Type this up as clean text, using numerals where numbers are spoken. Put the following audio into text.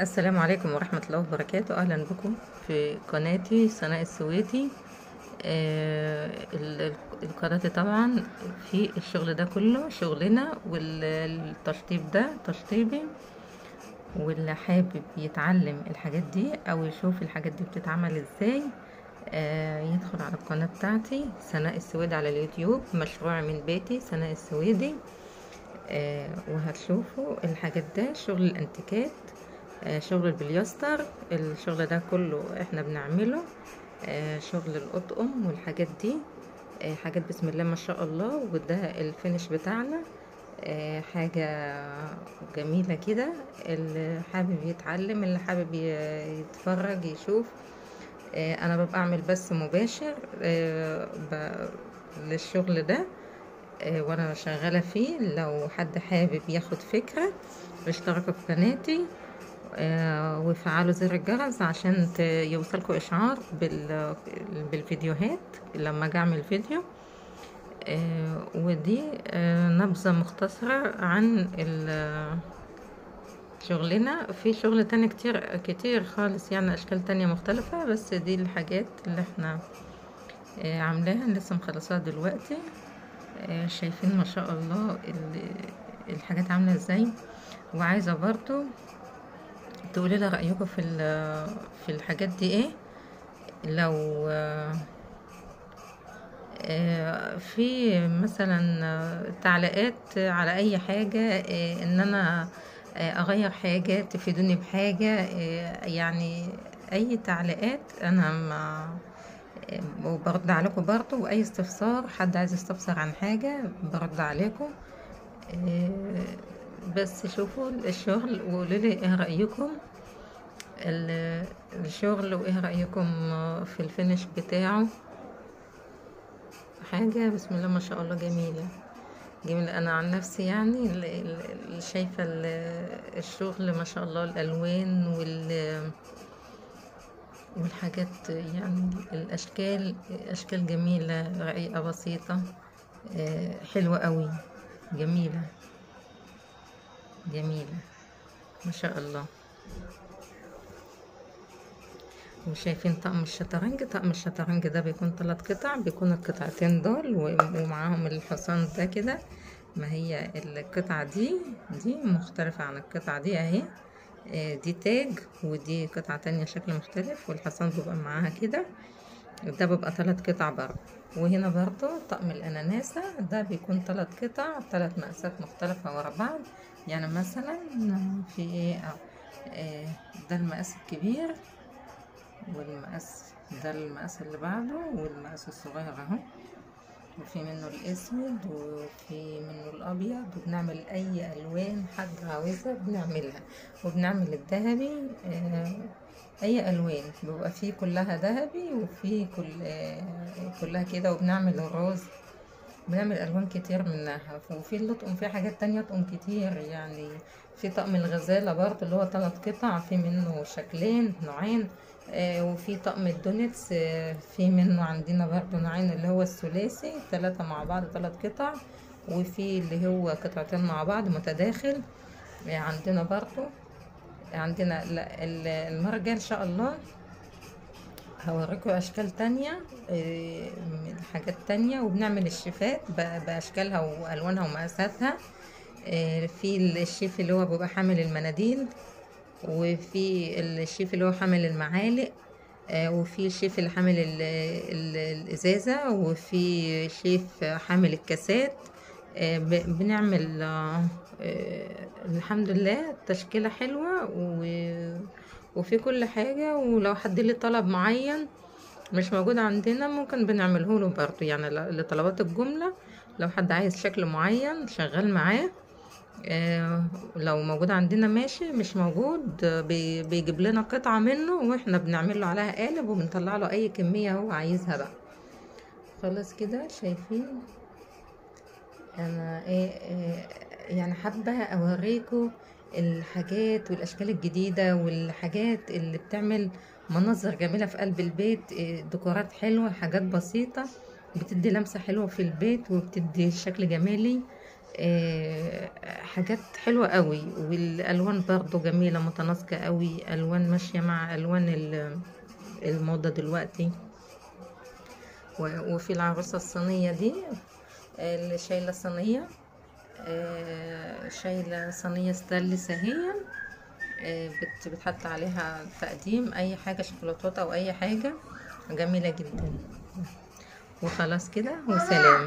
السلام عليكم ورحمة الله وبركاته. أهلا بكم في قناتي سناء السويدي. القناة طبعا في الشغل ده كله شغلنا، والتشطيب ده تشطيبي، واللي حابب يتعلم الحاجات دي أو يشوف الحاجات دي بتتعمل ازاي يدخل على القناة بتاعتي سناء السويدي على اليوتيوب، مشروع من بيتي سناء السويدي. وهتشوفوا الحاجات ده شغل الانتيكات، شغل البليستر، الشغل ده كله احنا بنعمله. شغل الأطقم والحاجات دي، حاجات بسم الله ما شاء الله. وده الفينش بتاعنا، حاجة جميلة كده. اللي حابب يتعلم، اللي حابب يتفرج يشوف. انا ببقى اعمل بث مباشر للشغل ده، وانا شغالة فيه. لو حد حابب ياخد فكرة اشتركوا في قناتي وفعلوا زر الجرس عشان يوصلكوا اشعار بالفيديوهات لما اجي اعمل فيديو. ودي نبذة مختصرة عن شغلنا. في شغل تاني كتير كتير خالص، يعني اشكال تانية مختلفة، بس دي الحاجات اللي احنا عاملاها لسه مخلصاها دلوقتي. شايفين ما شاء الله الحاجات عاملة ازاي. وعايزة برضو تقولي لي رأيكم في الحاجات دي ايه. لو في مثلا تعليقات على اي حاجة، ان انا اغير حاجة تفيدوني بحاجة، يعني اي تعليقات انا ما وبرد عليكم برضو. واي استفسار حد عايز يستفسر عن حاجة برد عليكم. بس شوفوا الشغل وقولوا لي ايه رأيكم الشغل، وايه رأيكم في الفينش بتاعه. حاجة بسم الله ما شاء الله جميلة جميلة. انا عن نفسي يعني شايفة الشغل ما شاء الله، الالوان والحاجات، يعني الاشكال اشكال جميلة رقيقة بسيطة، حلوة قوي، جميلة جميلة ما شاء الله. وشايفين طقم الشطرنج. طقم الشطرنج ده بيكون 3 قطع، بيكون القطعتين دول ومعاهم الحصان ده كده. ما هي القطعة دي مختلفة عن القطعة دي اهي. دي تاج، ودي قطعة تانية شكل مختلف، والحصان بيبقى معاها كده. ده بيبقى 3 قطع برضه. وهنا برضه طقم الأناناسة ده بيكون 3 قطع، 3 مقاسات مختلفة ورا بعض. يعني مثلا في ايه، ده المقاس الكبير، والمقاس ده المقاس اللي بعده، والمقاس الصغير اهو. وفي منه الاسود وفي منه الابيض، وبنعمل اي الوان حد عاوزها بنعملها. وبنعمل الذهبي، اي الوان بيبقى فيه كلها ذهبي، وفي كلها كده. وبنعمل الروز، بنعمل الوان كتير منها. وفي اللطقم في حاجات تانية طقم كتير يعني. في طقم الغزالة برضه اللي هو 3 قطع، في منه شكلين نوعين. وفي طقم الدونتس، في منه عندنا برضه نوعين، اللي هو الثلاثي 3 مع بعض 3 قطع، وفي اللي هو قطعتين مع بعض متداخل. عندنا برضه عندنا المرجل ان شاء الله هوريكم اشكال تانية، حاجات تانية. وبنعمل الشيفات باشكالها والوانها ومقاساتها. في الشيف اللي هو بيبقى حامل المناديل، وفي الشيف اللي هو حامل المعالق، وفي الشيف اللي حامل الازازة، وفي شيف حامل الكاسات. بنعمل الحمد لله تشكيلة حلوة وفي كل حاجة. ولو حد ليه طلب معين مش موجود عندنا ممكن بنعمله له برضه، يعني لطلبات الجملة. لو حد عايز شكل معين شغال معاه، لو موجود عندنا ماشي، مش موجود بيجيب لنا قطعة منه، واحنا بنعمل له عليها قالب وبنطلع له اي كمية هو عايزها بقى. خلاص كده شايفين. انا يعني حابة اوريكم الحاجات والاشكال الجديدة، والحاجات اللي بتعمل مناظر جميلة في قلب البيت، ديكورات حلوة، حاجات بسيطة بتدي لمسة حلوة في البيت وبتدي شكل جمالي. حاجات حلوة قوي، والالوان برضو جميلة متناسقة قوي، الوان ماشية مع الوان الموضة دلوقتي. وفي العروسة الصينية دي اللي شايلة صينية، شايلة صينية ستانلس اهي، بتحط عليها تقديم اي حاجة شوكولاتات او اي حاجة، جميلة جدا. وخلاص كده، وسلام.